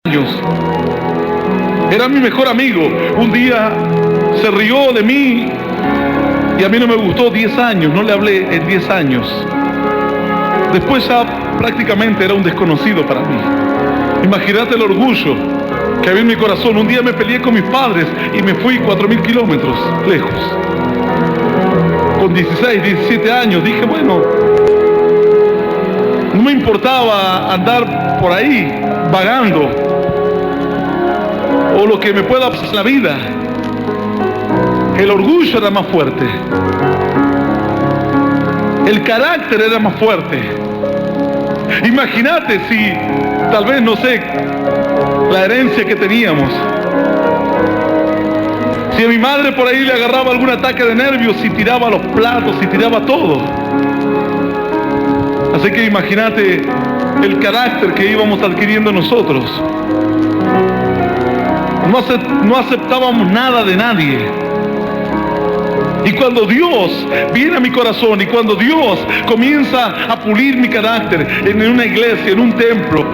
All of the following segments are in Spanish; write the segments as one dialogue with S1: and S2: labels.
S1: años. Era mi mejor amigo. Un día se rió de mí y a mí no me gustó 10 años. No le hablé en 10 años. Después ya prácticamente era un desconocido para mí. Imagínate el orgullo que había en mi corazón. Un día me peleé con mis padres y me fui 4.000 kilómetros lejos. Con 16, 17 años dije, bueno, no me importaba andar por ahí vagando o lo que me pueda pasar en la vida. El orgullo era más fuerte. El carácter era más fuerte. Imagínate si, tal vez, no sé, la herencia que teníamos. Si a mi madre por ahí le agarraba algún ataque de nervios y tiraba los platos y tiraba todo. Así que imagínate el carácter que íbamos adquiriendo nosotros. No aceptábamos nada de nadie. Y cuando Dios viene a mi corazón y cuando Dios comienza a pulir mi carácter en una iglesia, en un templo,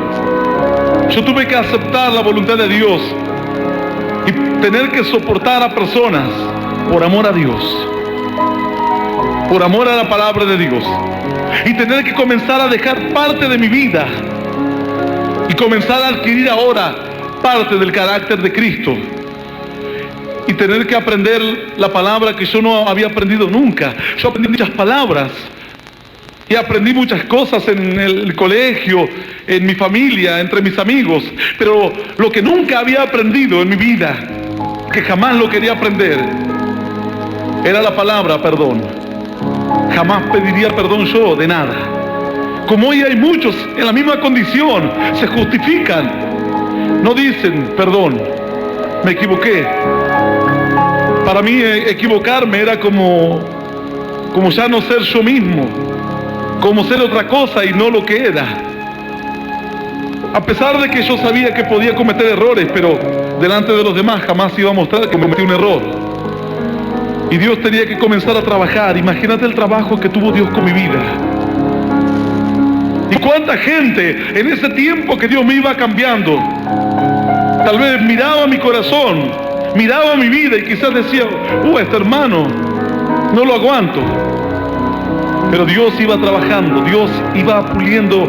S1: yo tuve que aceptar la voluntad de Dios y tener que soportar a personas por amor a Dios, por amor a la palabra de Dios, y tener que comenzar a dejar parte de mi vida y comenzar a adquirir ahora parte del carácter de Cristo. Y tener que aprender la palabra que yo no había aprendido nunca. Yo aprendí muchas palabras y aprendí muchas cosas en el colegio, en mi familia, entre mis amigos, pero lo que nunca había aprendido en mi vida, que jamás lo quería aprender, era la palabra perdón. Jamás pediría perdón yo de nada. Como hoy hay muchos en la misma condición, se justifican, no dicen perdón, me equivoqué. Para mí equivocarme era como ya no ser yo mismo, como ser otra cosa y no lo que era. A pesar de que yo sabía que podía cometer errores, pero delante de los demás jamás iba a mostrar que cometí un error. Y Dios tenía que comenzar a trabajar. Imagínate el trabajo que tuvo Dios con mi vida. Y cuánta gente en ese tiempo que Dios me iba cambiando, tal vez miraba mi corazón, miraba mi vida y quizás decía, este hermano, no lo aguanto. Pero Dios iba trabajando, Dios iba puliendo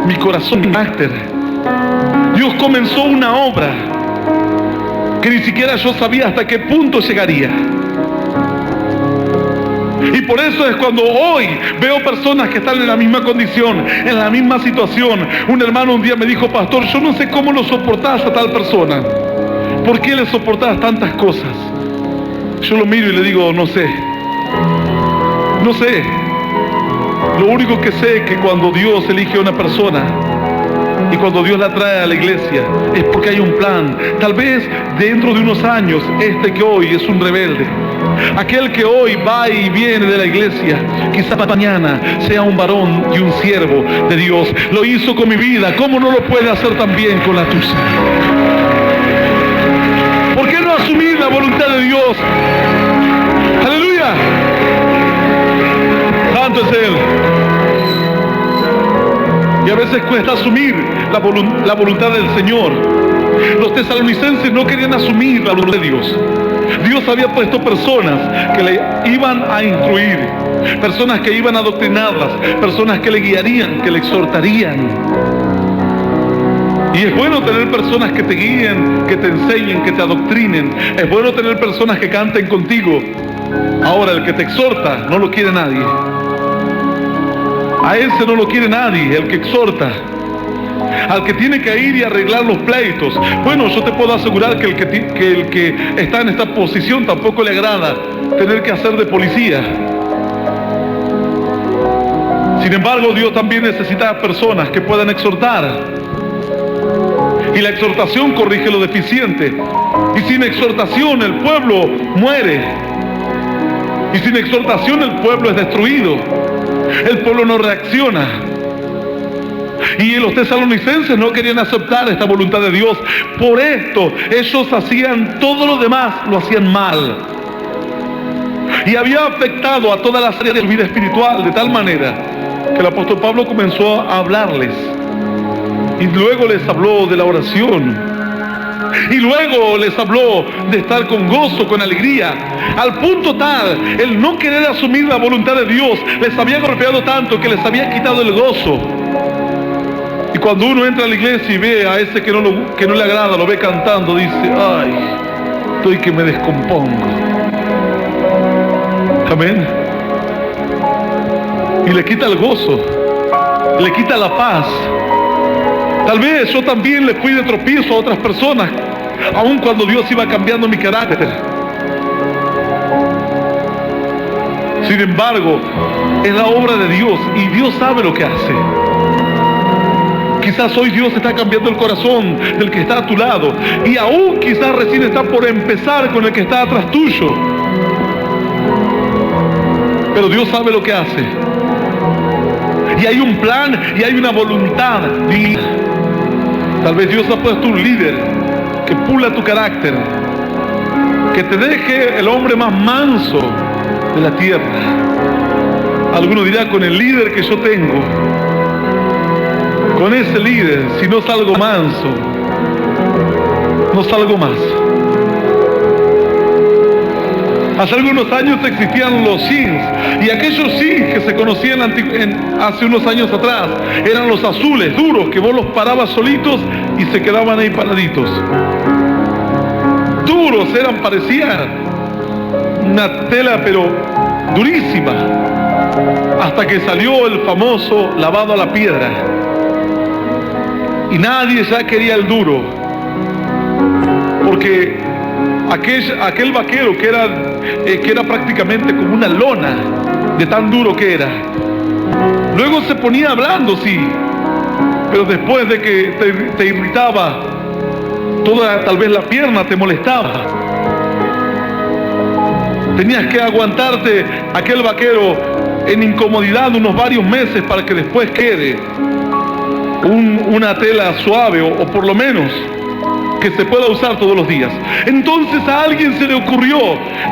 S1: mi corazón, mi carácter. Dios comenzó una obra que ni siquiera yo sabía hasta qué punto llegaría. Y por eso es cuando hoy veo personas que están en la misma condición, en la misma situación. Un hermano un día me dijo, pastor, yo no sé cómo lo soportás a tal persona. ¿Por qué le soportás tantas cosas? Yo lo miro y le digo, no sé. No sé. Lo único que sé es que cuando Dios elige a una persona y cuando Dios la trae a la iglesia es porque hay un plan. Tal vez dentro de unos años, que hoy es un rebelde, aquel que hoy va y viene de la iglesia, quizá mañana sea un varón y un siervo de Dios. Lo hizo con mi vida, ¿cómo no lo puede hacer también con la tuya? ¿Por qué no asumir la voluntad de Dios? ¡Aleluya! Santo es Él. Y a veces cuesta asumir la voluntad del Señor. Los tesalonicenses no querían asumir la voluntad de Dios. Dios había puesto personas que le iban a instruir, personas que iban a adoctrinarlas, personas que le guiarían, que le exhortarían. Y es bueno tener personas que te guíen, que te enseñen, que te adoctrinen. Es bueno tener personas que canten contigo. Ahora, el que te exhorta no lo quiere nadie. A ese no lo quiere nadie, el que exhorta. Al que tiene que ir y arreglar los pleitos. Bueno, yo te puedo asegurar que el que está en esta posición tampoco le agrada tener que hacer de policía. Sin embargo, Dios también necesita personas que puedan exhortar. Y la exhortación corrige lo deficiente. Y sin exhortación el pueblo muere. Y sin exhortación el pueblo es destruido. El pueblo no reacciona. Y los tesalonicenses no querían aceptar esta voluntad de Dios. Por esto ellos hacían todo lo demás, lo hacían mal. Y había afectado a todas las áreas de su vida espiritual de tal manera que el apóstol Pablo comenzó a hablarles Y luego les habló de la oración. Y luego les habló de estar con gozo, con alegría. Al punto tal, el no querer asumir la voluntad de Dios les había golpeado tanto que les había quitado el gozo. Y cuando uno entra a la iglesia y ve a ese que no le agrada, lo ve cantando, dice: ay, estoy que me descompongo. Amén. Y le quita el gozo, le quita la paz. Tal vez yo también le fui de tropiezo a otras personas, aun cuando Dios iba cambiando mi carácter. Sin embargo, es la obra de Dios y Dios sabe lo que hace. Quizás hoy Dios está cambiando el corazón del que está a tu lado, y aún quizás recién está por empezar con el que está atrás tuyo. Pero Dios sabe lo que hace. Y hay un plan y hay una voluntad. Tal vez Dios ha puesto un líder que pula tu carácter, que te deje el hombre más manso de la tierra. Alguno dirá: con el líder que yo tengo, con ese líder, si no salgo manso, no salgo más. Hace algunos años existían los jeans, y aquellos jeans que se conocían hace unos años atrás eran los azules, duros, que vos los parabas solitos y se quedaban ahí paraditos. Duros eran, parecían una tela pero durísima, hasta que salió el famoso lavado a la piedra, y nadie ya quería el duro, porque aquel vaquero que era prácticamente como una lona de tan duro que era. Luego se ponía blando, sí, pero después de que te irritaba tal vez la pierna te molestaba. Tenías que aguantarte aquel vaquero en incomodidad unos varios meses para que después quede una tela suave, o por lo menos que se pueda usar todos los días. Entonces a alguien se le ocurrió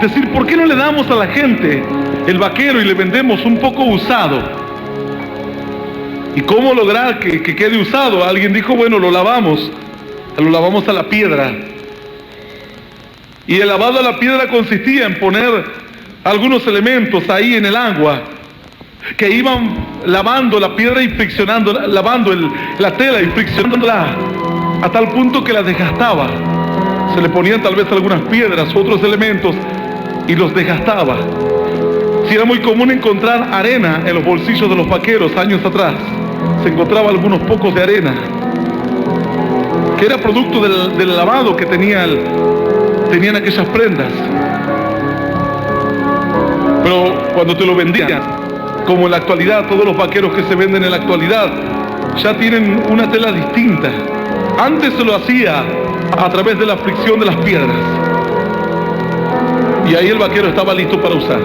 S1: decir: ¿por qué no le damos a la gente el vaquero y le vendemos un poco usado? ¿Y cómo lograr que quede usado? Alguien dijo: bueno, lo lavamos a la piedra. Y el lavado a la piedra consistía en poner algunos elementos ahí en el agua que iban lavando la piedra y friccionando, lavando la tela y friccionándola a tal punto que la desgastaba. Se le ponían tal vez algunas piedras, otros elementos, y los desgastaba. Si era muy común encontrar arena en los bolsillos de los vaqueros años atrás, se encontraba algunos pocos de arena, que era producto del lavado que tenían aquellas prendas. Pero cuando te lo vendían, como en la actualidad, todos los vaqueros que se venden en la actualidad ya tienen una tela distinta. Antes se lo hacía a través de la fricción de las piedras, y ahí el vaquero estaba listo para usar.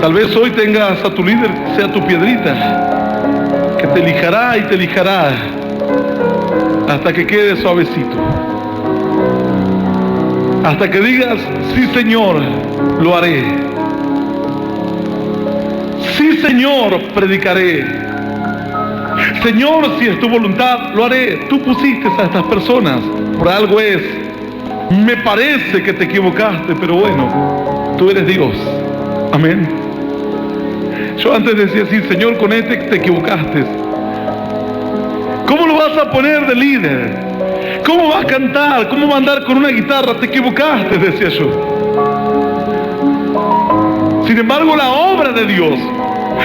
S1: Tal vez hoy tengas a tu líder, sea tu piedrita, que te lijará y te lijará hasta que quede suavecito, hasta que digas: sí, Señor, lo haré. Sí, Señor, predicaré. Señor, si es tu voluntad, lo haré. Tú pusiste a estas personas, por algo es. Me parece que te equivocaste, pero bueno, tú eres Dios. Amén. Yo antes decía: sí, Señor, con este te equivocaste. ¿Cómo lo vas a poner de líder? ¿Cómo vas a cantar? ¿Cómo va a andar con una guitarra? Te equivocaste, decía yo. Sin embargo, la obra de Dios,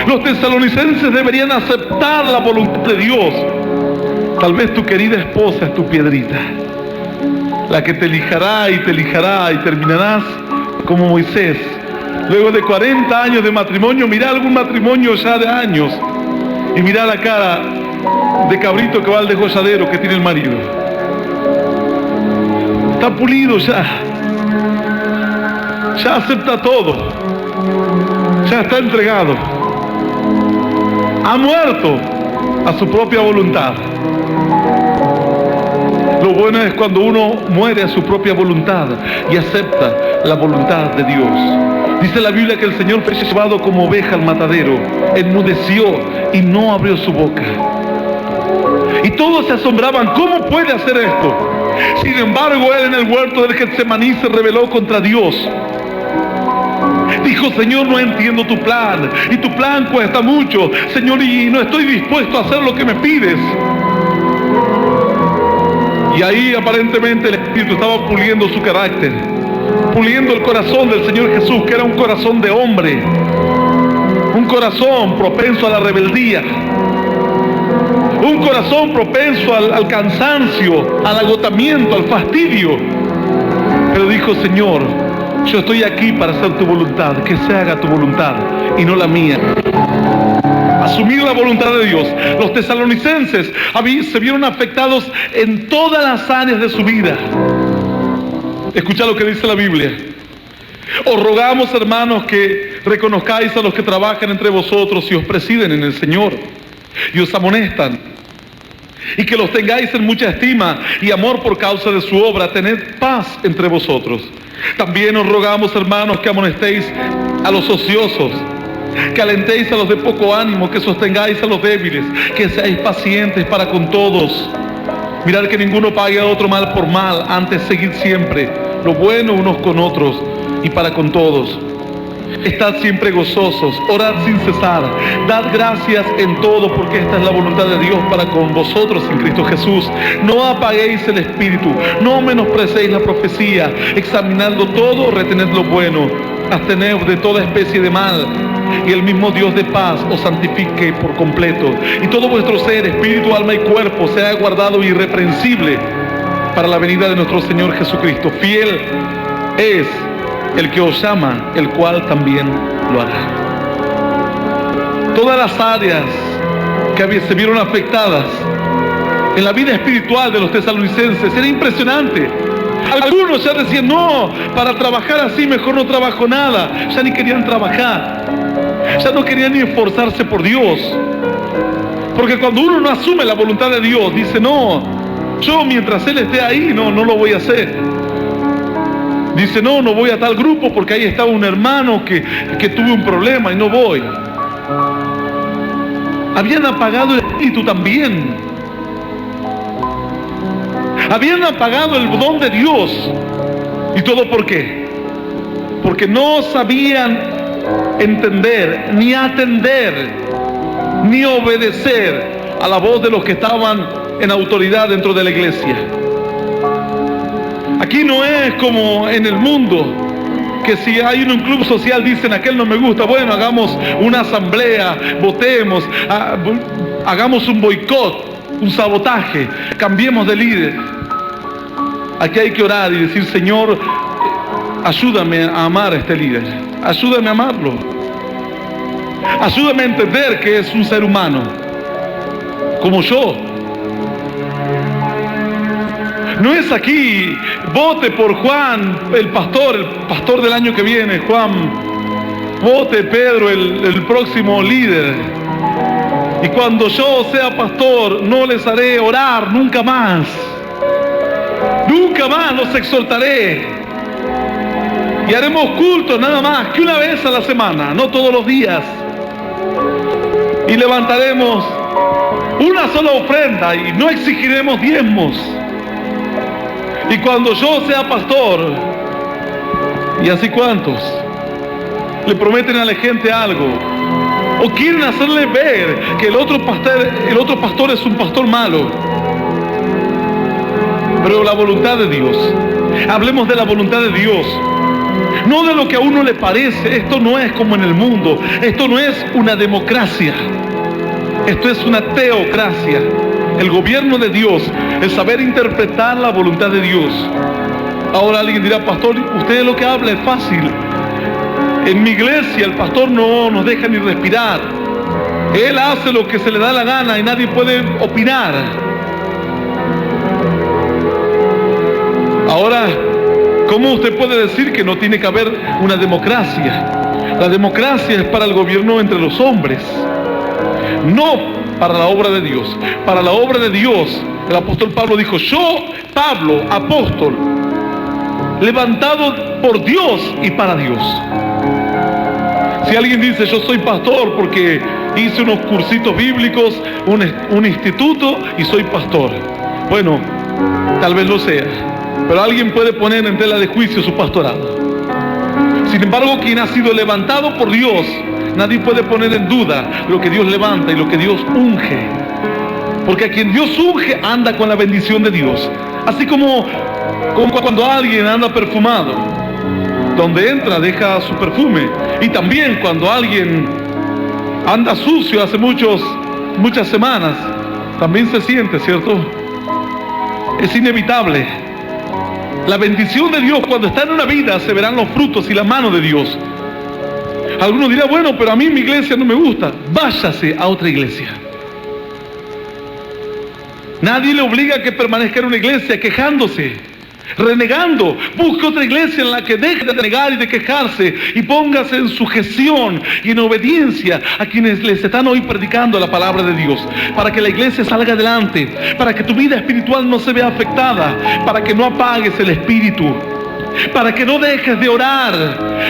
S1: los tesalonicenses deberían aceptar la voluntad de Dios. Tal vez tu querida esposa es tu piedrita, la que te lijará y terminarás como Moisés. Luego de 40 años de matrimonio, mira algún matrimonio ya de años y mira la cara de cabrito que va al degolladero que tiene el marido. Está pulido ya acepta todo, ya está entregado, ha muerto a su propia voluntad. Lo bueno es cuando uno muere a su propia voluntad y acepta la voluntad de Dios. Dice la Biblia que el Señor fue llevado como oveja al matadero, enmudeció y no abrió su boca. Y todos se asombraban, ¿cómo puede hacer esto? Sin embargo, él en el huerto del Getsemaní se rebeló contra Dios. Dijo, Señor, no entiendo tu plan, y tu plan cuesta mucho, Señor, y no estoy dispuesto a hacer lo que me pides. Y ahí aparentemente el Espíritu estaba puliendo su carácter, puliendo el corazón del Señor Jesús, que era un corazón de hombre, un corazón propenso a la rebeldía, un corazón propenso al cansancio, al agotamiento, al fastidio. Pero dijo, Señor, yo estoy aquí para hacer tu voluntad, que se haga tu voluntad y no la mía. Asumir la voluntad de Dios. Los tesalonicenses se vieron afectados en todas las áreas de su vida. Escucha lo que dice la Biblia. Os rogamos, hermanos, que reconozcáis a los que trabajan entre vosotros y os presiden en el Señor y os amonestan, y que los tengáis en mucha estima y amor por causa de su obra. Tened paz entre vosotros. También os rogamos, hermanos, que amonestéis a los ociosos, que alentéis a los de poco ánimo, que sostengáis a los débiles, que seáis pacientes para con todos. Mirad que ninguno pague a otro mal por mal, antes seguid siempre lo bueno unos con otros y para con todos. Estad siempre gozosos, orad sin cesar, dad gracias en todo, porque esta es la voluntad de Dios para con vosotros en Cristo Jesús. No apaguéis el espíritu, no menosprecéis la profecía, examinando todo, retened lo bueno, absteneos de toda especie de mal, y el mismo Dios de paz os santifique por completo, y todo vuestro ser, espíritu, alma y cuerpo, sea guardado irreprensible para la venida de nuestro Señor Jesucristo. Fiel es el que os llama, el cual también lo hará. Todas las áreas que se vieron afectadas en la vida espiritual de los tesalonicenses era impresionante. Algunos ya decían, no, para trabajar así mejor no trabajo nada. Ya ni querían trabajar, ya no querían ni esforzarse por Dios, porque cuando uno no asume la voluntad de Dios, dice, no, yo mientras Él esté ahí no lo voy a hacer. Dice, no voy a tal grupo porque ahí estaba un hermano que tuve un problema y no voy. Habían apagado el espíritu también. Habían apagado el don de Dios. ¿Y todo por qué? Porque no sabían entender, ni atender, ni obedecer a la voz de los que estaban en autoridad dentro de la iglesia. Aquí no es como en el mundo, que si hay un club social dicen, aquel no me gusta, bueno, hagamos una asamblea, votemos, hagamos un boicot, un sabotaje, cambiemos de líder. Aquí hay que orar y decir, Señor, ayúdame a amar a este líder, ayúdame a amarlo, ayúdame a entender que es un ser humano como yo. No es aquí, vote por Juan, el pastor del año que viene, Juan, vote Pedro, el próximo líder. Y cuando yo sea pastor, no les haré orar nunca más los exhortaré. Y haremos cultos nada más que una vez a la semana, no todos los días. Y levantaremos una sola ofrenda y no exigiremos diezmos. Y cuando yo sea pastor, y así cuantos le prometen a la gente algo, o quieren hacerle ver que el otro pastor es un pastor malo. Pero la voluntad de Dios, hablemos de la voluntad de Dios, no de lo que a uno le parece. Esto no es como en el mundo, esto no es una democracia, esto es una teocracia. El gobierno de Dios, el saber interpretar la voluntad de Dios. Ahora alguien dirá, pastor, usted lo que habla es fácil. En mi iglesia el pastor no nos deja ni respirar. Él hace lo que se le da la gana y nadie puede opinar. Ahora, ¿cómo usted puede decir que no tiene que haber una democracia? La democracia es para el gobierno entre los hombres, no para la obra de Dios. Para la obra de Dios, el apóstol Pablo dijo, yo, Pablo, apóstol, levantado por Dios y para Dios. Si alguien dice, yo soy pastor porque hice unos cursitos bíblicos, un instituto y soy pastor. Bueno, tal vez lo sea, pero alguien puede poner en tela de juicio su pastorado. Sin embargo, quien ha sido levantado por Dios, nadie puede poner en duda lo que Dios levanta y lo que Dios unge. Porque a quien Dios unge anda con la bendición de Dios. Así como cuando alguien anda perfumado, donde entra deja su perfume. Y también cuando alguien anda sucio hace muchas semanas, también se siente, ¿cierto? Es inevitable. La bendición de Dios, cuando está en una vida, se verán los frutos y la mano de Dios. Algunos dirán, bueno, pero a mí mi iglesia no me gusta. Váyase a otra iglesia. Nadie le obliga a que permanezca en una iglesia quejándose, renegando. Busque otra iglesia en la que deje de negar y de quejarse y póngase en sujeción y en obediencia a quienes les están hoy predicando la palabra de Dios, para que la iglesia salga adelante, para que tu vida espiritual no se vea afectada, para que no apagues el espíritu, para que no dejes de orar,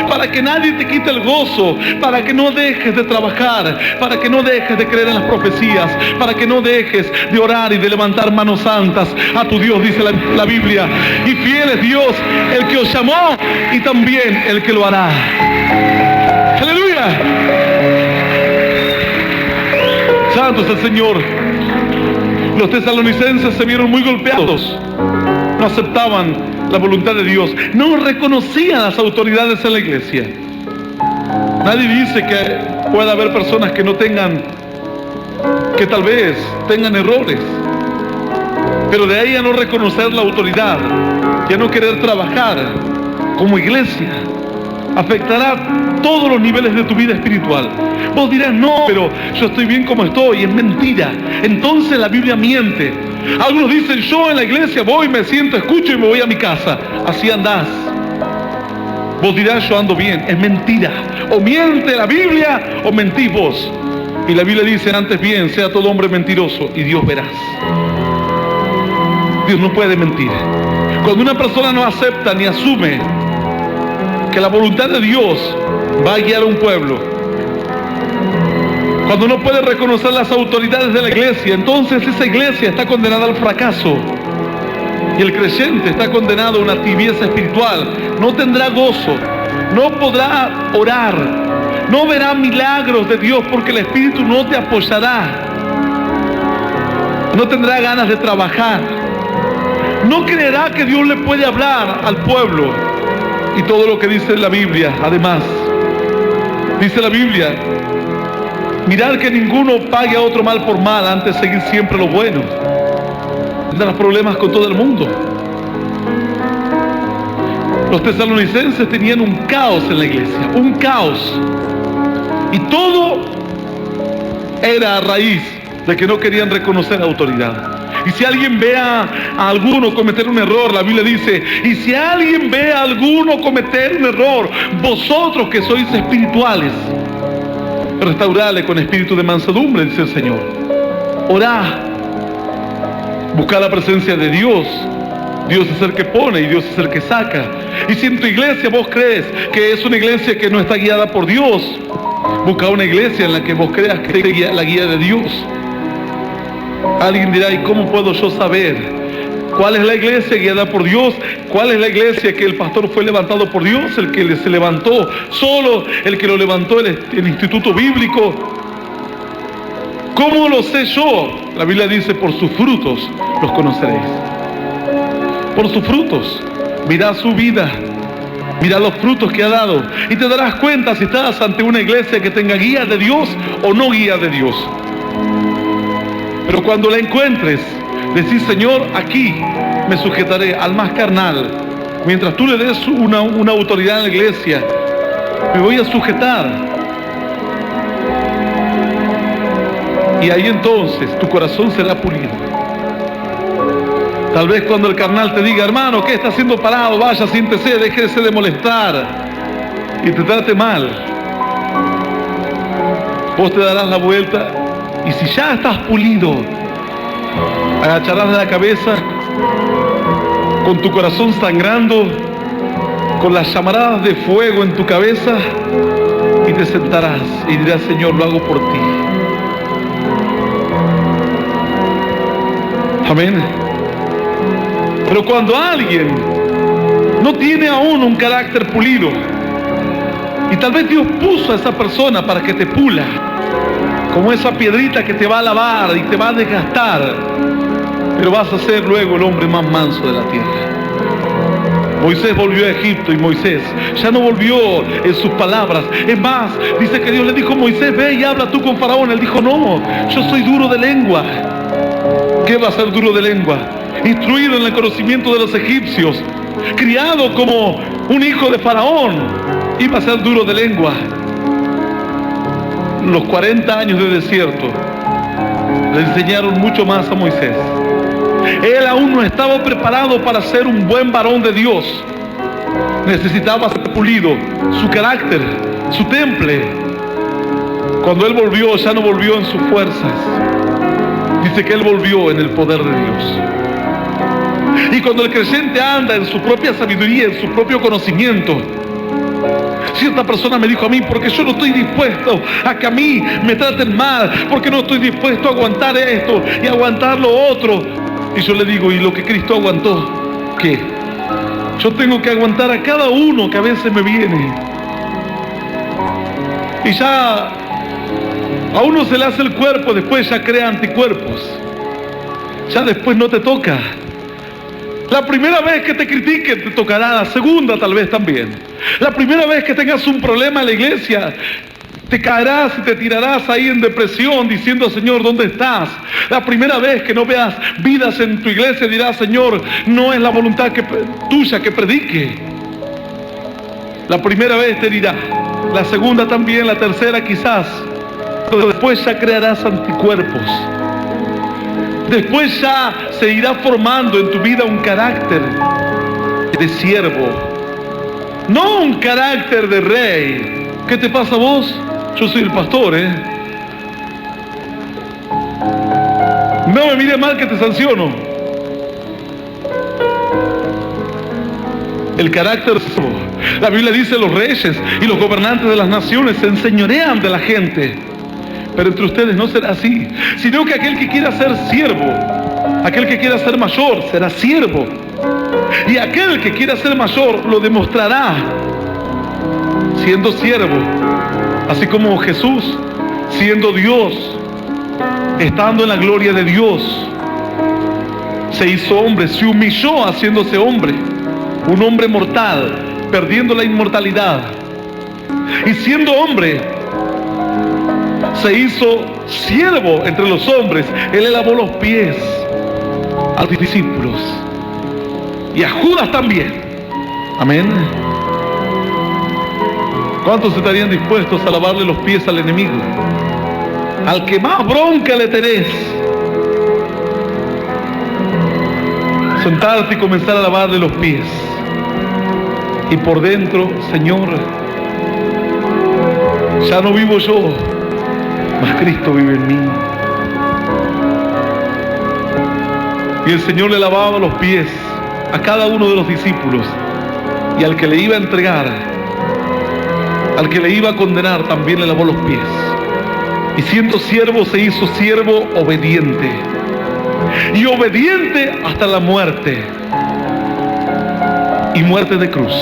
S1: para que nadie te quite el gozo, para que no dejes de trabajar, para que no dejes de creer en las profecías, para que no dejes de orar y de levantar manos santas a tu Dios, dice la Biblia. Y fiel es Dios, el que os llamó y también el que lo hará. ¡Aleluya! Santo es el Señor. Los tesalonicenses se vieron muy golpeados. No aceptaban la voluntad de Dios, no reconocían las autoridades en la iglesia. Nadie dice que pueda haber personas que tal vez tengan errores, pero de ahí a no reconocer la autoridad y a no querer trabajar como iglesia, afectará todos los niveles de tu vida espiritual. Vos dirás, no, pero yo estoy bien como estoy. Es mentira. Entonces la Biblia miente. Algunos dicen, yo en la iglesia voy, me siento, escucho y me voy a mi casa. Así andás. Vos dirás, yo ando bien. Es mentira. O miente la Biblia o mentís vos. Y la Biblia dice, antes bien, sea todo hombre mentiroso y Dios verás. Dios no puede mentir. Cuando una persona no acepta ni asume que la voluntad de Dios va a guiar a un pueblo, cuando no puede reconocer las autoridades de la iglesia, entonces esa iglesia está condenada al fracaso. Y el creyente está condenado a una tibieza espiritual. No tendrá gozo, no podrá orar, no verá milagros de Dios porque el Espíritu no te apoyará. No tendrá ganas de trabajar. No creerá que Dios le puede hablar al pueblo. Y todo lo que dice la Biblia, además, dice la Biblia, mirad que ninguno pague a otro mal por mal, antes de seguir siempre lo bueno. Tendrás problemas con todo el mundo. Los tesalonicenses tenían un caos en la iglesia, un caos. Y todo era a raíz de que no querían reconocer la autoridad. Y si alguien ve a alguno cometer un error, la Biblia dice, y si alguien ve a alguno cometer un error, vosotros que sois espirituales, restaurale con espíritu de mansedumbre, dice el Señor. Orá, busca la presencia de Dios. Dios es el que pone y Dios es el que saca. Y si en tu iglesia vos crees que es una iglesia que no está guiada por Dios, busca una iglesia en la que vos creas que es la guía de Dios. Alguien dirá, ¿y cómo puedo yo saber cuál es la iglesia guiada por Dios? ¿Cuál es la iglesia que el pastor fue levantado por Dios? El que se levantó, solo el que lo levantó el instituto bíblico. ¿Cómo lo sé yo? La Biblia dice, por sus frutos los conoceréis. Por sus frutos. Mirá su vida, mirá los frutos que ha dado y te darás cuenta si estás ante una iglesia que tenga guía de Dios o no guía de Dios. Pero cuando la encuentres, decís, Señor, aquí me sujetaré al más carnal. Mientras tú le des una autoridad en la iglesia, me voy a sujetar. Y ahí entonces tu corazón será pulido. Tal vez cuando el carnal te diga, hermano, ¿qué está haciendo parado? Vaya, siéntese, déjese de molestar. Y te trate mal. Vos te darás la vuelta. Y si ya estás pulido, agacharás la cabeza con tu corazón sangrando, con las llamaradas de fuego en tu cabeza y te sentarás y dirás, Señor, lo hago por ti. Amén. Pero cuando alguien no tiene aún un carácter pulido, y tal vez Dios puso a esa persona para que te pula, como esa piedrita que te va a lavar y te va a desgastar, pero vas a ser luego el hombre más manso de la tierra. Moisés volvió a Egipto y Moisés ya no volvió en sus palabras. Es más, dice que Dios le dijo: Moisés, ve y habla tú con Faraón. Él dijo: no, yo soy duro de lengua. ¿Qué va a ser duro de lengua? Instruido en el conocimiento de los egipcios, criado como un hijo de Faraón, iba a ser duro de lengua. Los 40 años de desierto le enseñaron mucho más a Moisés. Él aún no estaba preparado para ser un buen varón de Dios. Necesitaba ser pulido, su carácter, su temple. Cuando él volvió, ya no volvió en sus fuerzas. Dice que él volvió en el poder de Dios. Y cuando el creyente anda en su propia sabiduría, en su propio conocimiento, cierta persona me dijo a mí: porque yo no estoy dispuesto a que a mí me traten mal, porque no estoy dispuesto a aguantar esto y aguantar lo otro. Y yo le digo: ¿y lo que Cristo aguantó? ¿Qué? Yo tengo que aguantar a cada uno que a veces me viene. Y ya a uno se le hace el cuerpo, después ya crea anticuerpos. Ya después no te toca. La primera vez que te critiquen te tocará, la segunda tal vez también. La primera vez que tengas un problema en la iglesia, te caerás y te tirarás ahí en depresión diciendo: Señor, ¿dónde estás? La primera vez que no veas vidas en tu iglesia dirás: Señor, no es la voluntad tuya que predique. La primera vez te dirá, la segunda también, la tercera quizás, pero después ya crearás anticuerpos. Después ya se irá formando en tu vida un carácter de siervo, no un carácter de rey. ¿Qué te pasa a vos? Yo soy el pastor, No me mires mal que te sanciono. El carácter, la Biblia dice: los reyes y los gobernantes de las naciones se enseñorean de la gente. Pero entre ustedes no será así, sino que aquel que quiera ser siervo, aquel que quiera ser mayor, será siervo. Y aquel que quiera ser mayor lo demostrará siendo siervo. Así como Jesús, siendo Dios, estando en la gloria de Dios, se hizo hombre, se humilló haciéndose hombre, un hombre mortal, perdiendo la inmortalidad. Y siendo hombre, se hizo siervo entre los hombres. Él le lavó los pies a los discípulos y a Judas también. Amén. ¿Cuántos estarían dispuestos a lavarle los pies al enemigo? Al que más bronca le tenés. Sentarte y comenzar a lavarle los pies. Y por dentro: Señor, ya no vivo yo, mas Cristo vive en mí. Y el Señor le lavaba los pies a cada uno de los discípulos. Y al que le iba a entregar, al que le iba a condenar, también le lavó los pies. Y siendo siervo, se hizo siervo obediente. Y obediente hasta la muerte. Y muerte de cruz.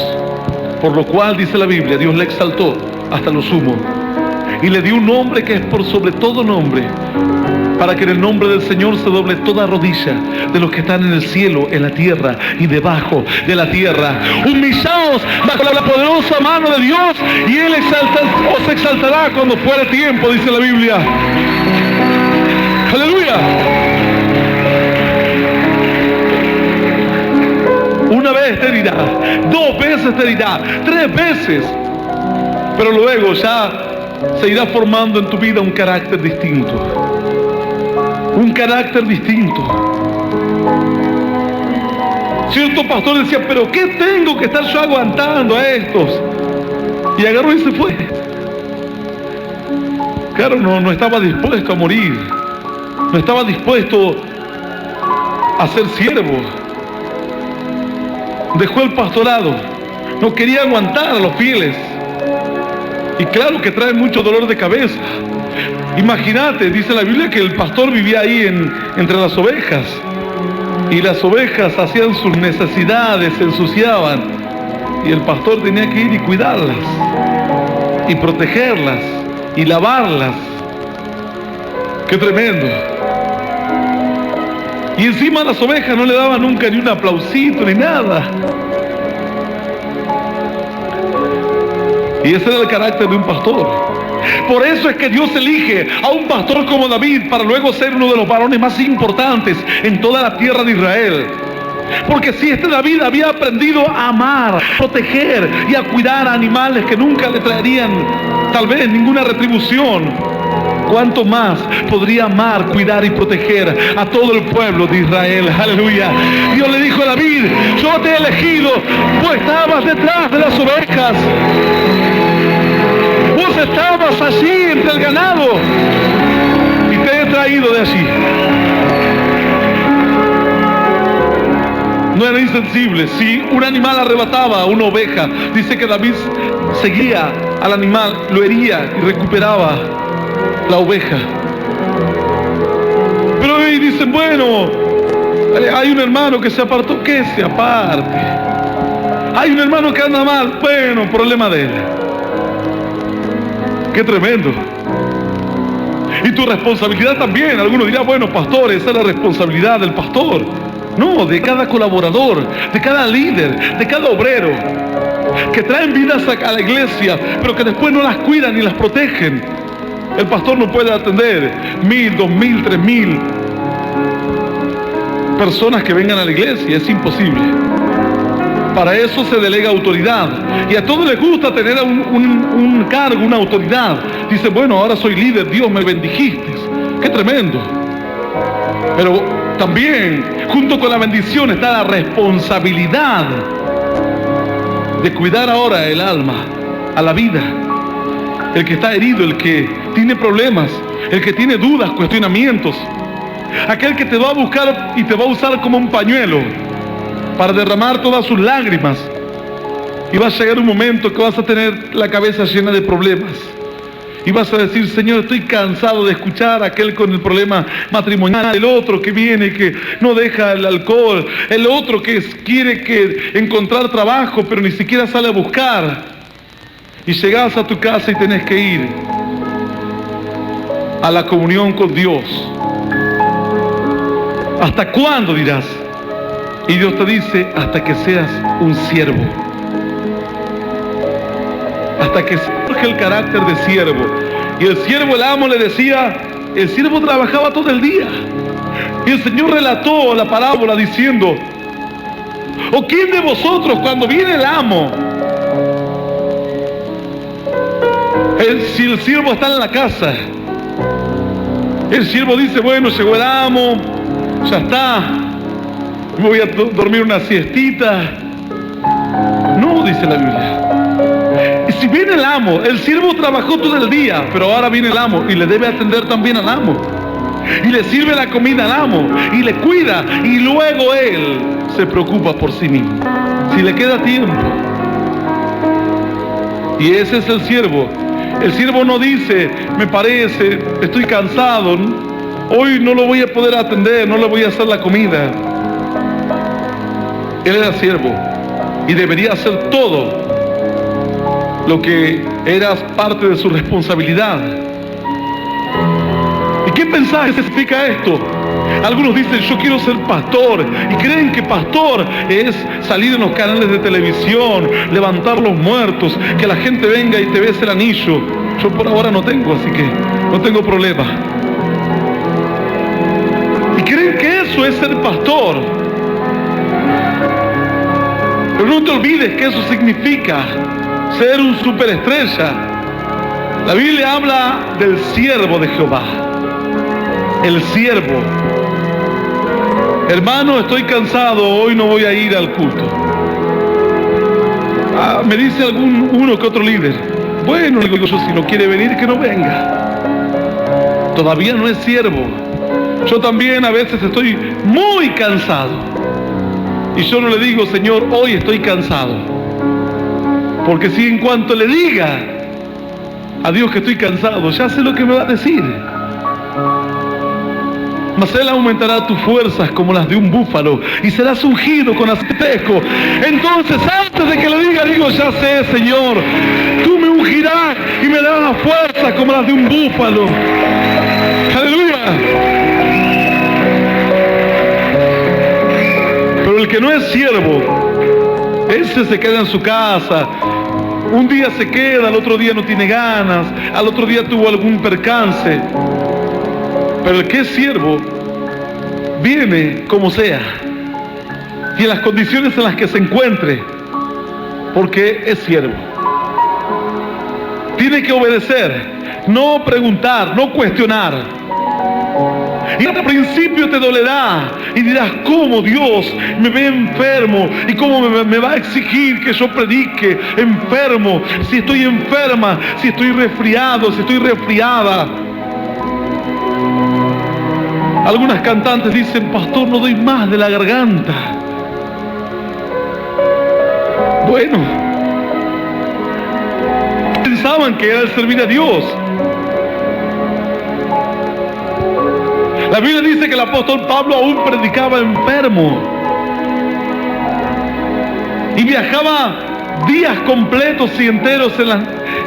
S1: Por lo cual, dice la Biblia, Dios le exaltó hasta lo sumo. Y le dio un nombre que es por sobre todo nombre, para que en el nombre del Señor se doble toda rodilla de los que están en el cielo, en la tierra y debajo de la tierra. Humillaos bajo la poderosa mano de Dios y Él os exaltará cuando fuere tiempo, dice la Biblia. Aleluya. Una vez te dirá, 2 veces te dirá, 3 veces, pero luego ya se irá formando en tu vida un carácter distinto. Un carácter distinto. Cierto pastor decía: pero ¿qué tengo que estar yo aguantando a estos? Y agarró y se fue. Claro, no estaba dispuesto a morir. No estaba dispuesto a ser siervo. Dejó el pastorado. No quería aguantar a los fieles. Y claro que trae mucho dolor de cabeza. Imagínate, dice la Biblia que el pastor vivía ahí entre las ovejas. Y las ovejas hacían sus necesidades, se ensuciaban. Y el pastor tenía que ir y cuidarlas, y protegerlas, y lavarlas. ¡Qué tremendo! Y encima a las ovejas no le daban nunca ni un aplausito ni nada. Y ese era el carácter de un pastor. Por eso es que Dios elige a un pastor como David para luego ser uno de los varones más importantes en toda la tierra de Israel. Porque si este David había aprendido a amar, a proteger y a cuidar a animales que nunca le traerían tal vez ninguna retribución, ¿cuánto más podría amar, cuidar y proteger a todo el pueblo de Israel? Aleluya. Dios le dijo a David: yo te he elegido, vos estabas detrás de las ovejas, vos estabas allí entre el ganado y te he traído de allí. No era insensible. Si un animal arrebataba a una oveja, dice que David seguía al animal, lo hería y recuperaba la oveja. Pero ahí dicen: bueno, hay un hermano que se apartó. Que se aparte. Hay un hermano que anda mal. Bueno, problema de él. Qué tremendo. Y tu responsabilidad también. Algunos dirán: bueno, pastor, esa es la responsabilidad del pastor. No, de cada colaborador, de cada líder, de cada obrero, que traen vidas a la iglesia, pero que después no las cuidan ni las protegen. El pastor no puede atender 1000, 2000, 3000 personas que vengan a la iglesia, es imposible. Para eso se delega autoridad. Y a todos les gusta tener un cargo, una autoridad. Dice: bueno, ahora soy líder, Dios me bendijiste. ¡Qué tremendo! Pero también, junto con la bendición, está la responsabilidad de cuidar ahora el alma, a la vida. El que está herido, el que tiene problemas, el que tiene dudas, cuestionamientos. Aquel que te va a buscar y te va a usar como un pañuelo para derramar todas sus lágrimas. Y va a llegar un momento que vas a tener la cabeza llena de problemas. Y vas a decir: Señor, estoy cansado de escuchar a aquel con el problema matrimonial, el otro que viene y que no deja el alcohol, el otro que quiere encontrar trabajo pero ni siquiera sale a buscar. Y llegas a tu casa y tenés que ir a la comunión con Dios. ¿Hasta cuándo, dirás? Y Dios te dice: hasta que seas un siervo. Hasta que surge el carácter de siervo. Y el siervo, el amo, le decía: el siervo trabajaba todo el día. Y el Señor relató la parábola diciendo: ¿o quién de vosotros, cuando viene el amo, si el siervo está en la casa, el siervo dice: bueno, llegó el amo, ya está, me voy a dormir una siestita? No, dice la Biblia. Y si viene el amo, el siervo trabajó todo el día, pero ahora viene el amo y le debe atender también al amo. Y le sirve la comida al amo y le cuida, y luego él se preocupa por sí mismo, si le queda tiempo. Y ese es el siervo. El siervo no dice: me parece, estoy cansado, hoy no lo voy a poder atender, no le voy a hacer la comida. Él era siervo y debería hacer todo lo que era parte de su responsabilidad. ¿Y qué mensaje se explica esto? Algunos dicen: yo quiero ser pastor, y creen que pastor es salir en los canales de televisión, levantar los muertos, que la gente venga y te bese el anillo. Yo por ahora no tengo, así que no tengo problema. Y creen que eso es ser pastor. Pero no te olvides que eso significa ser un superestrella. La Biblia habla del siervo de Jehová. El siervo. Hermano, estoy cansado, hoy no voy a ir al culto. Me dice uno que otro líder: bueno, digo yo, si no quiere venir, que no venga. Todavía no es siervo. Yo también a veces estoy muy cansado. Y yo no le digo: Señor, hoy estoy cansado. Porque si en cuanto le diga a Dios que estoy cansado, ya sé lo que me va a decir. Mas Él aumentará tus fuerzas como las de un búfalo y serás ungido con aceite fresco. Entonces, antes de que le diga, digo, ya sé, Señor, tú me ungirás y me darás la fuerza como las de un búfalo. Aleluya. Pero el que no es siervo, ese se queda en su casa. Un día se queda, al otro día no tiene ganas, al otro día tuvo algún percance. Pero el que es siervo viene como sea y en las condiciones en las que se encuentre, porque es siervo. Tiene que obedecer, no preguntar, no cuestionar. Y al principio te dolerá y dirás, ¿cómo Dios me ve enfermo? ¿Y cómo me va a exigir que yo predique enfermo? Si estoy enferma, si estoy resfriado, si estoy resfriada. Algunas cantantes dicen, pastor, no doy más de la garganta. Bueno, pensaban que era el servir a Dios. La Biblia dice que el apóstol Pablo aún predicaba enfermo y viajaba días completos y enteros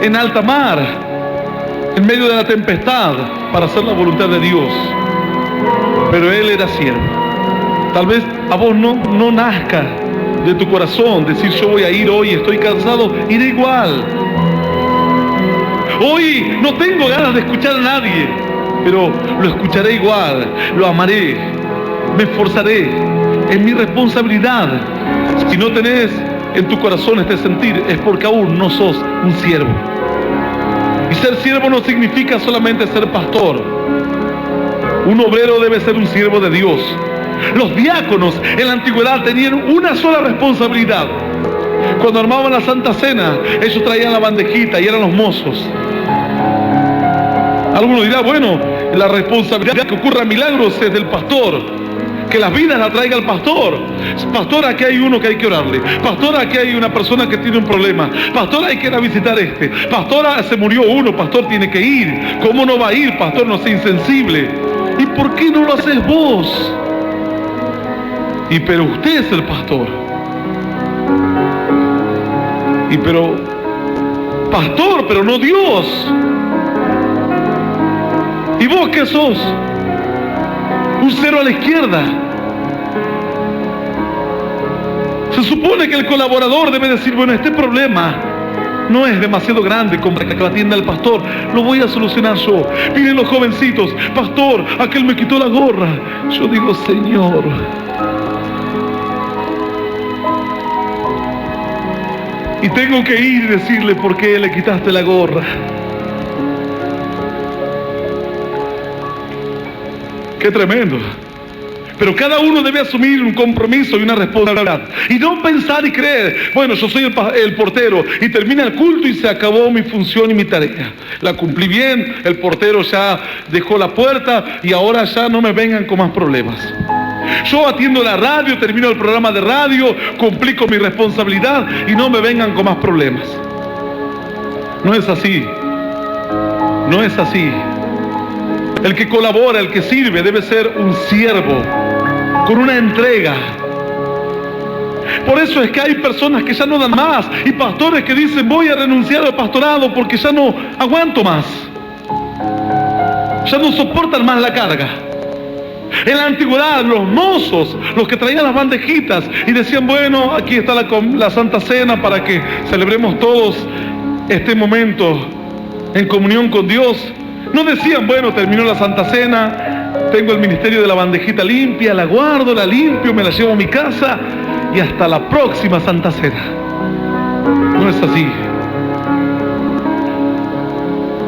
S1: en alta mar, en medio de la tempestad, para hacer la voluntad de Dios. Pero él era siervo. Tal vez a vos no nazca de tu corazón decir, yo voy a ir hoy, estoy cansado, iré igual. Hoy no tengo ganas de escuchar a nadie, pero lo escucharé igual, lo amaré, me esforzaré, es mi responsabilidad. Si no tenés en tu corazón este sentir, es porque aún no sos un siervo. Y ser siervo no significa solamente ser pastor. Un obrero debe ser un siervo de Dios. Los diáconos en la antigüedad tenían una sola responsabilidad. Cuando armaban la Santa Cena, ellos traían la bandejita y eran los mozos. Algunos dirán, bueno, la responsabilidad de que ocurran milagros es del pastor, que las vidas la traiga el pastor. Pastor, aquí hay uno que hay que orarle. Pastor, aquí hay una persona que tiene un problema. Pastor, hay que ir a visitar este. Pastor, se murió uno. Pastor, tiene que ir. ¿Cómo no va a ir? Pastor, no sea insensible. ¿Y por qué no lo haces vos? Y pero usted es el pastor. Y pero, pastor, pero no Dios. ¿Y vos qué sos? Un cero a la izquierda. Se supone que el colaborador debe decir, bueno, este problema no es demasiado grande como para que lo atienda el pastor, lo voy a solucionar yo. Miren los jovencitos, pastor, aquel me quitó la gorra. Yo digo, Señor, y tengo que ir y decirle por qué le quitaste la gorra. Qué tremendo. Pero cada uno debe asumir un compromiso y una responsabilidad. Y no pensar y creer, bueno, yo soy el portero y termina el culto y se acabó mi función y mi tarea. La cumplí bien, el portero ya dejó la puerta y ahora ya no me vengan con más problemas. Yo atiendo la radio, termino el programa de radio, cumplí con mi responsabilidad y no me vengan con más problemas. No es así. No es así. El que colabora, el que sirve, debe ser un siervo, con una entrega. Por eso es que hay personas que ya no dan más, y pastores que dicen, voy a renunciar al pastorado porque ya no aguanto más. Ya no soportan más la carga. En la antigüedad, los mozos, los que traían las bandejitas y decían, bueno, aquí está la Santa Cena para que celebremos todos este momento en comunión con Dios. No decían, bueno, terminó la Santa Cena, tengo el ministerio de la bandejita limpia, la guardo, la limpio, me la llevo a mi casa y hasta la próxima Santa Cena. No es así.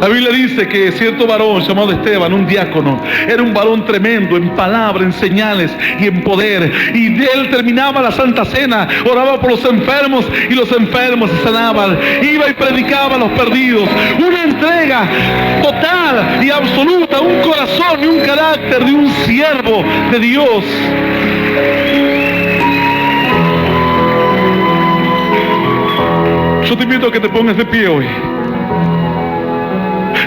S1: La Biblia dice que cierto varón llamado Esteban, un diácono, era un varón tremendo en palabra, en señales y en poder. Y de él terminaba la Santa Cena, oraba por los enfermos y los enfermos se sanaban. Iba y predicaba a los perdidos. Una entrega total y absoluta, un corazón y un carácter de un siervo de Dios. Yo te invito a que te pongas de pie hoy.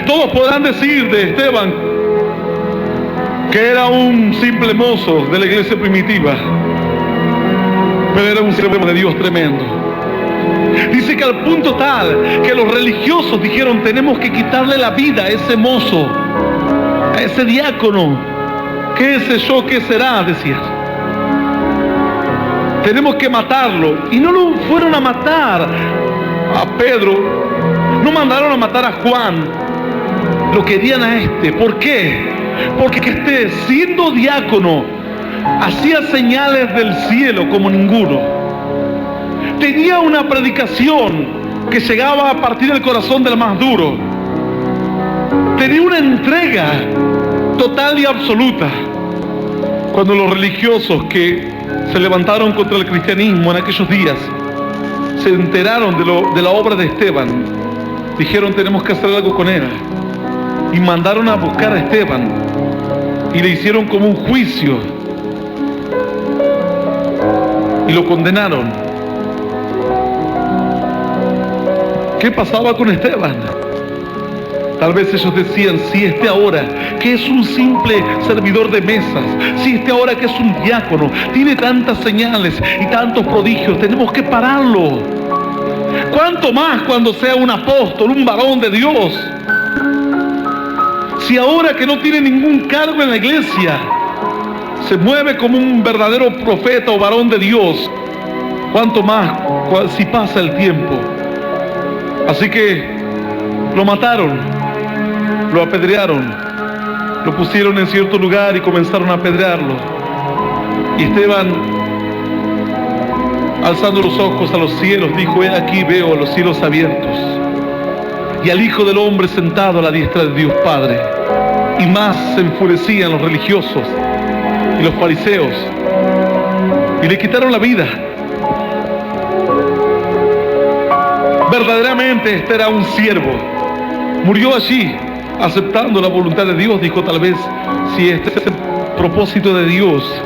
S1: Todos podrán decir de Esteban que era un simple mozo de la iglesia primitiva, pero era un siervo de Dios tremendo. Dice que al punto tal que los religiosos dijeron: tenemos que quitarle la vida a ese mozo, a ese diácono. ¿Qué sé yo qué será?, decían. Tenemos que matarlo. Y no lo fueron a matar a Pedro, no mandaron a matar a Juan, lo querían a este. ¿Por qué? Porque siendo diácono, hacía señales del cielo como ninguno. Tenía una predicación que llegaba a partir del corazón del más duro. Tenía una entrega total y absoluta. Cuando los religiosos que se levantaron contra el cristianismo en aquellos días se enteraron de la obra de Esteban, dijeron: tenemos que hacer algo con él. Y mandaron a buscar a Esteban y le hicieron como un juicio y lo condenaron. ¿Qué pasaba con Esteban? Tal vez ellos decían: si este ahora, que es un simple servidor de mesas, si este ahora que es un diácono, tiene tantas señales y tantos prodigios, tenemos que pararlo. ¿Cuánto más cuando sea un apóstol, un varón de Dios? Si ahora que no tiene ningún cargo en la iglesia, se mueve como un verdadero profeta o varón de Dios, ¿cuánto más si pasa el tiempo? Así que lo mataron, lo apedrearon, lo pusieron en cierto lugar y comenzaron a apedrearlo. Y Esteban, alzando los ojos a los cielos, dijo: he aquí veo los cielos abiertos y al Hijo del Hombre sentado a la diestra de Dios Padre. Y más se enfurecían los religiosos y los fariseos y le quitaron la vida. Verdaderamente este era un siervo. Murió allí aceptando la voluntad de Dios. Dijo: tal vez si este es el propósito de Dios.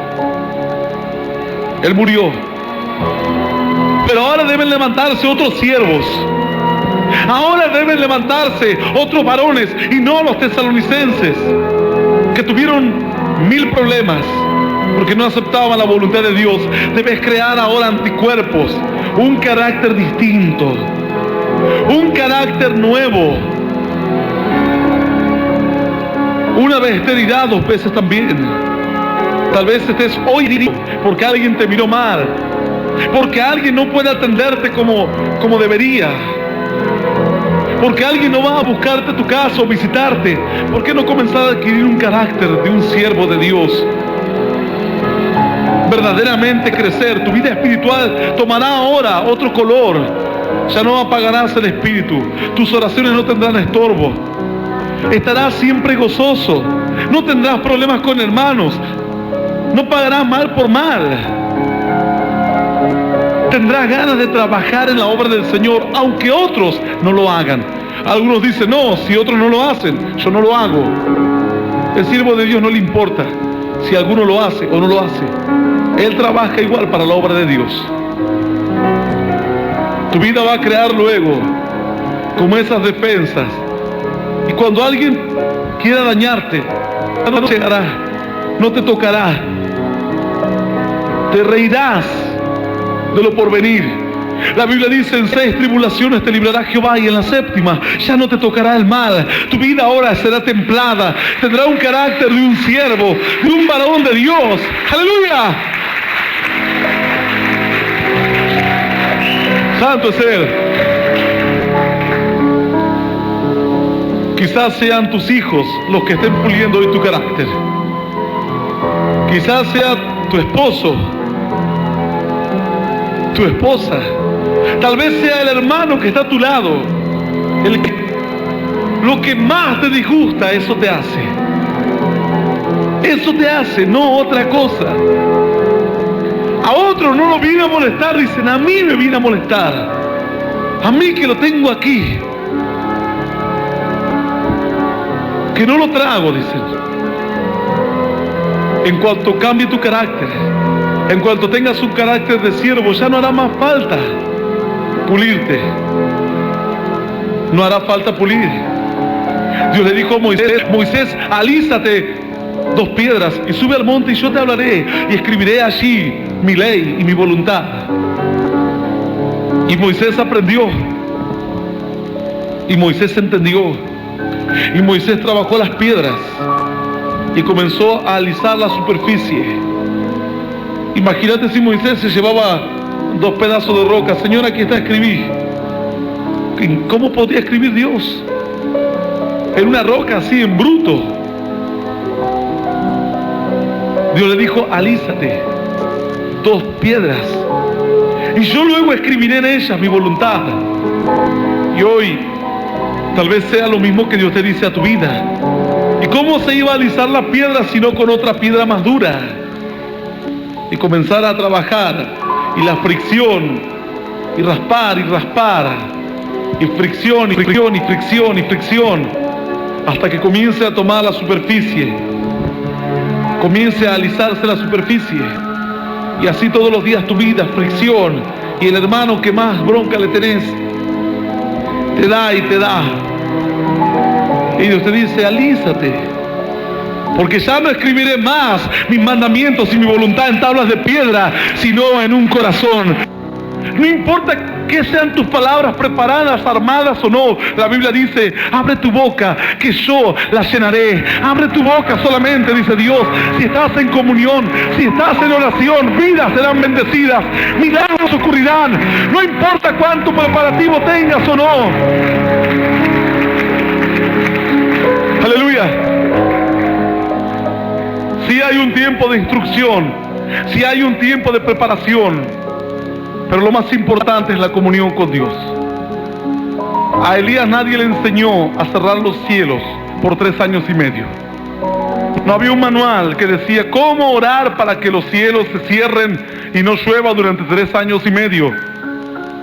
S1: Él murió. Pero ahora deben levantarse otros siervos. Ahora deben levantarse otros varones, y no los tesalonicenses, que tuvieron 1000 problemas porque no aceptaban la voluntad de Dios. Debes crear ahora anticuerpos, un carácter distinto, un carácter nuevo. Una vez te dirá 2 veces también. Tal vez estés hoy herido porque alguien te miró mal, porque alguien no puede atenderte como debería, porque alguien no va a buscarte a tu casa o visitarte. ¿Por qué no comenzar a adquirir un carácter de un siervo de Dios? Verdaderamente crecer. Tu vida espiritual tomará ahora otro color. Ya no apagarás el espíritu. Tus oraciones no tendrán estorbo. Estarás siempre gozoso. No tendrás problemas con hermanos. No pagarás mal por mal. Tendrás ganas de trabajar en la obra del Señor, aunque otros no lo hagan. Algunos dicen: no, si otros no lo hacen, yo no lo hago. El siervo de Dios no le importa si alguno lo hace o no lo hace. Él trabaja igual para la obra de Dios. Tu vida va a crear luego como esas defensas. Y cuando alguien quiera dañarte, no llegará, no te tocará. Te reirás de lo porvenir. La Biblia dice: en 6 tribulaciones te librará Jehová, y en la 7ª ya no te tocará el mal. Tu vida ahora será templada, tendrá un carácter de un siervo, de un varón de Dios. ¡Aleluya! Santo es Él. Quizás sean tus hijos los que estén puliendo hoy tu carácter. Quizás sea tu esposo, tu esposa. Tal vez sea el hermano que está a tu lado, lo que más te disgusta. Eso te hace, no otra cosa. A otros no lo viene a molestar, dicen: a mí me viene a molestar, a mí que lo tengo aquí, que no lo trago, dicen. En cuanto cambie tu carácter, en cuanto tengas un carácter de siervo, ya no hará más falta pulirte. No hará falta pulir. Dios le dijo a Moisés: Moisés, alístate 2 piedras y sube al monte y yo te hablaré y escribiré allí mi ley y mi voluntad. Y Moisés aprendió, y Moisés entendió, y Moisés trabajó las piedras y comenzó a alisar la superficie. Imagínate si Moisés se llevaba 2 pedazos de roca. Señor, aquí está, escribí. ¿Cómo podía escribir Dios en una roca así, en bruto? Dios le dijo, alízate 2 piedras y yo luego escribiré en ellas mi voluntad. Y hoy tal vez sea lo mismo que Dios te dice a tu vida. ¿Y cómo se iba a alisar la piedra sino con otra piedra más dura? Y comenzar a trabajar, y la fricción, y raspar, y fricción, y fricción, y fricción, y fricción, hasta que comience a tomar la superficie, comience a alisarse la superficie. Y así todos los días tu vida, fricción, y el hermano que más bronca le tenés, te da y te da. Y Dios te dice, alízate, porque ya no escribiré más mis mandamientos y mi voluntad en tablas de piedra, sino en un corazón. No importa que sean tus palabras preparadas, armadas o no. La Biblia dice, abre tu boca, que yo la llenaré. Abre tu boca solamente, dice Dios. Si estás en comunión, si estás en oración, vidas serán bendecidas, milagros ocurrirán. No importa cuánto preparativo tengas o no. Aleluya. Si hay un tiempo de instrucción, si hay un tiempo de preparación, pero lo más importante es la comunión con Dios. A Elías nadie le enseñó a cerrar los cielos por 3 años y medio. No había un manual que decía cómo orar para que los cielos se cierren y no llueva durante 3 años y medio.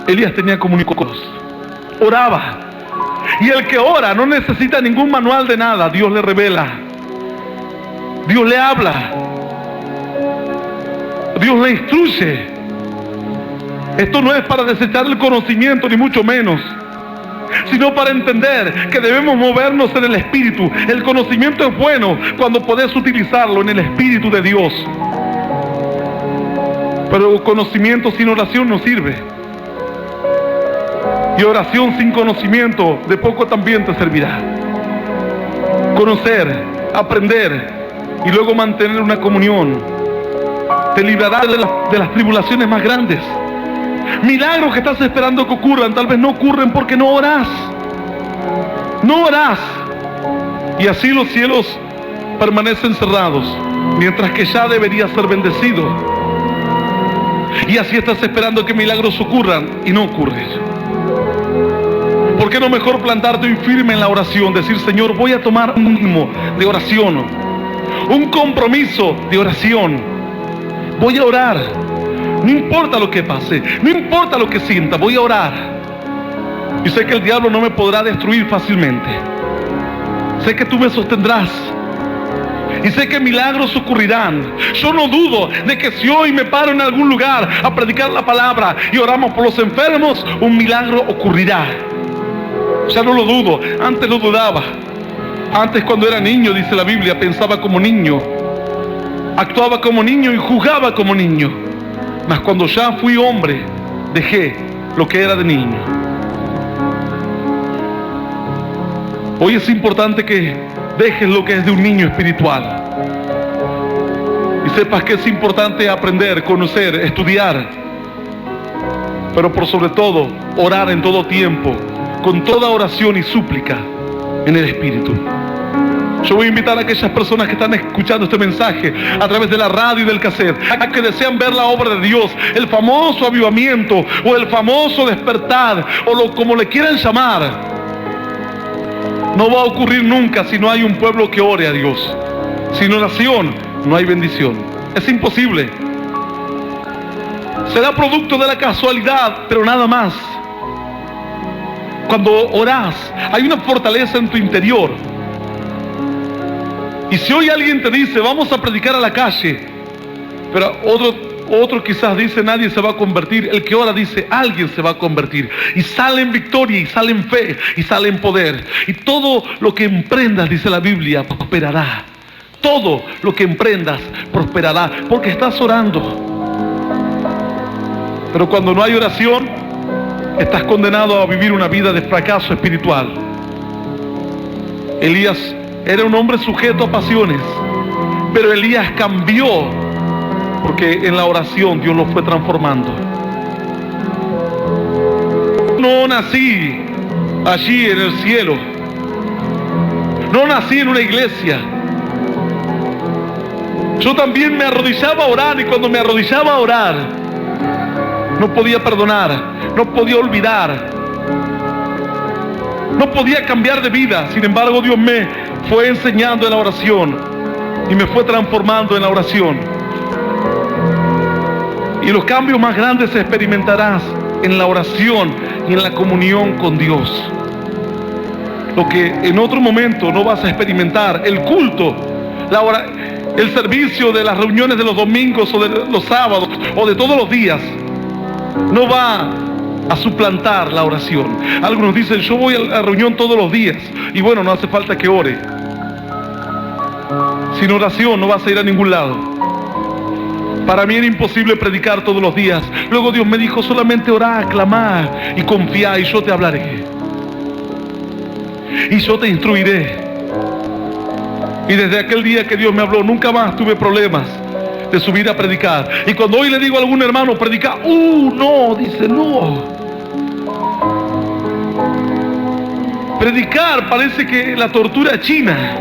S1: Elías tenía comunión con Dios, oraba. Y el que ora no necesita ningún manual de nada. Dios le revela, Dios le habla, Dios le instruye. Esto no es para desechar el conocimiento, ni mucho menos, sino para entender que debemos movernos en el Espíritu. El conocimiento es bueno cuando podés utilizarlo en el Espíritu de Dios, pero conocimiento sin oración no sirve, y oración sin conocimiento de poco también te servirá. Conocer, aprender y luego mantener una comunión te librará de las tribulaciones más grandes. Milagros que estás esperando que ocurran, tal vez no ocurren porque no orás. No orás. Y así los cielos permanecen cerrados, mientras que ya debería ser bendecido. Y así estás esperando que milagros ocurran y no ocurren. ¿Por qué no mejor plantarte hoy firme en la oración? Decir, Señor, voy a tomar un ritmo de oración, un compromiso de oración. Voy a orar. No importa lo que pase, no importa lo que sienta, voy a orar. Y sé que el diablo no me podrá destruir fácilmente. Sé que tú me sostendrás. Y sé que milagros ocurrirán. Yo no dudo de que si hoy me paro en algún lugar a predicar la palabra y oramos por los enfermos, un milagro ocurrirá. Ya no lo dudo, antes lo dudaba. Antes, cuando era niño, dice la Biblia, pensaba como niño, actuaba como niño y jugaba como niño. Mas cuando ya fui hombre, dejé lo que era de niño. Hoy es importante que dejes lo que es de un niño espiritual y sepas que es importante aprender, conocer, estudiar, pero por sobre todo orar en todo tiempo, con toda oración y súplica en el Espíritu. Yo voy a invitar a aquellas personas que están escuchando este mensaje a través de la radio y del cassette, a que desean ver la obra de Dios, el famoso avivamiento o el famoso despertar, o como le quieran llamar. No va a ocurrir nunca si no hay un pueblo que ore a Dios. Sin oración no hay bendición. Es imposible. Será producto de la casualidad, pero nada más. Cuando orás, hay una fortaleza en tu interior. Y si hoy alguien te dice, vamos a predicar a la calle, pero otro quizás dice, nadie se va a convertir. El que ora dice, alguien se va a convertir. Y sale en victoria, y sale en fe, y sale en poder. Y todo lo que emprendas, dice la Biblia, prosperará. todo lo que emprendas prosperará, porque estás orando. Pero cuando no hay oración, estás condenado a vivir una vida de fracaso espiritual. Elías era un hombre sujeto a pasiones, pero Elías cambió, porque en la oración Dios lo fue transformando. No nací allí en el cielo, no nací en una iglesia. Yo también me arrodillaba a orar, y cuando me arrodillaba a orar, no podía perdonar, no podía olvidar, no podía cambiar de vida. Sin embargo, Dios me fue enseñando en la oración y me fue transformando en la oración. Y los cambios más grandes experimentarás en la oración y en la comunión con Dios. Lo que en otro momento no vas a experimentar, el culto, el servicio de las reuniones de los domingos o de los sábados o de todos los días, no va a suplantar la oración. Algunos dicen, yo voy a la reunión todos los días, y bueno, no hace falta que ore. Sin oración no vas a ir a ningún lado. Para mí era imposible predicar todos los días. Luego Dios me dijo, solamente orá, clamá y confía, y yo te hablaré, y yo te instruiré. Y desde aquel día que Dios me habló, nunca más tuve problemas de subir a predicar. Y cuando hoy le digo a algún hermano, predica, no, dice, no. Predicar parece que la tortura china.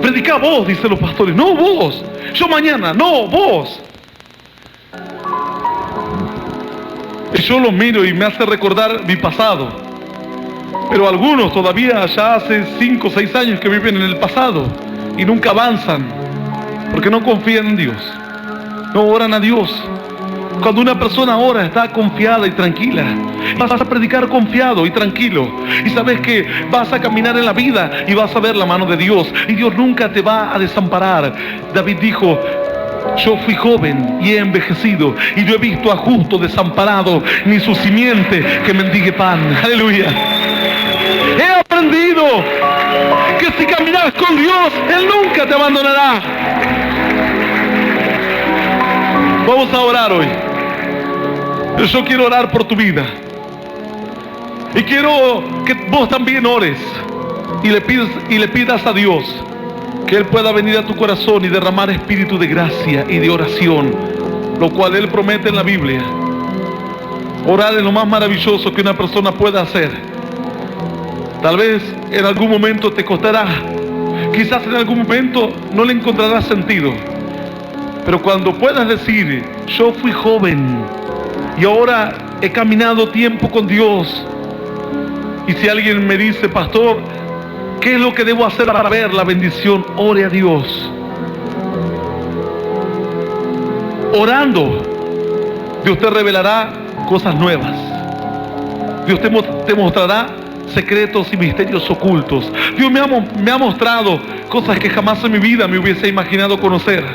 S1: Predica vos, dicen los pastores. No, vos. Yo mañana. No, vos. Y yo los miro y me hace recordar mi pasado. Pero algunos todavía ya hace 5 o 6 años que viven en el pasado y nunca avanzan, porque no confían en Dios, no oran a Dios. Cuando una persona ora, está confiada y tranquila. Vas a predicar confiado y tranquilo, y sabes que vas a caminar en la vida y vas a ver la mano de Dios, y Dios nunca te va a desamparar. David dijo, yo fui joven y he envejecido, y no he visto a justo desamparado, ni su simiente que mendigue pan. Aleluya. He aprendido que si caminas con Dios, Él nunca te abandonará. Vamos a orar hoy. Yo quiero orar por tu vida, y quiero que vos también ores y le pidas a Dios que Él pueda venir a tu corazón y derramar espíritu de gracia y de oración, lo cual Él promete en la Biblia. Orar es lo más maravilloso que una persona pueda hacer. Tal vez en algún momento te costará, quizás en algún momento no le encontrarás sentido, pero cuando puedas decir, yo fui joven y ahora he caminado tiempo con Dios, y si alguien me dice, pastor, ¿qué es lo que debo hacer para ver la bendición? Ore a Dios. Orando, Dios te revelará cosas nuevas. Dios te mostrará secretos y misterios ocultos. Dios me ha mostrado cosas que jamás en mi vida me hubiese imaginado conocer.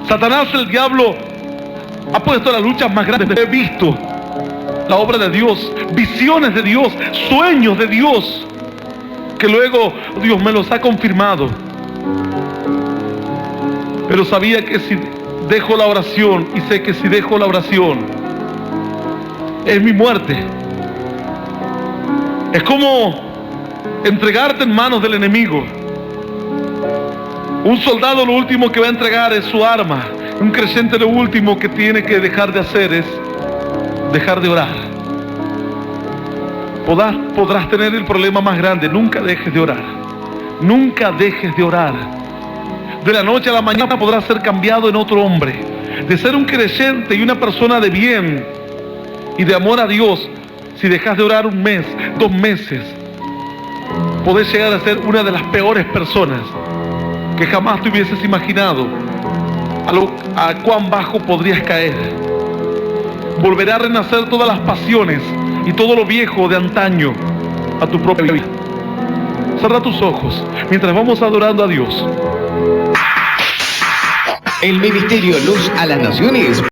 S1: Satanás, el diablo, ha puesto las luchas más grandes. He visto la obra de Dios, visiones de Dios, sueños de Dios, que luego Dios me los ha confirmado. Pero sabía que si dejo la oración, y sé que si dejo la oración, es mi muerte. Es como entregarte en manos del enemigo. Un soldado lo último que va a entregar es su arma. Un creyente lo último que tiene que dejar de hacer es dejar de orar. Podrás tener el problema más grande, nunca dejes de orar. Nunca dejes de orar. De la noche a la mañana podrás ser cambiado en otro hombre. De ser un creyente y una persona de bien y de amor a Dios, si dejas de orar 1 mes, 2 meses, podés llegar a ser una de las peores personas que jamás te hubieses imaginado. A cuán bajo podrías caer. Volverá a renacer todas las pasiones y todo lo viejo de antaño a tu propia vida. Cierra tus ojos mientras vamos adorando a Dios.
S2: El Ministerio Luz a las Naciones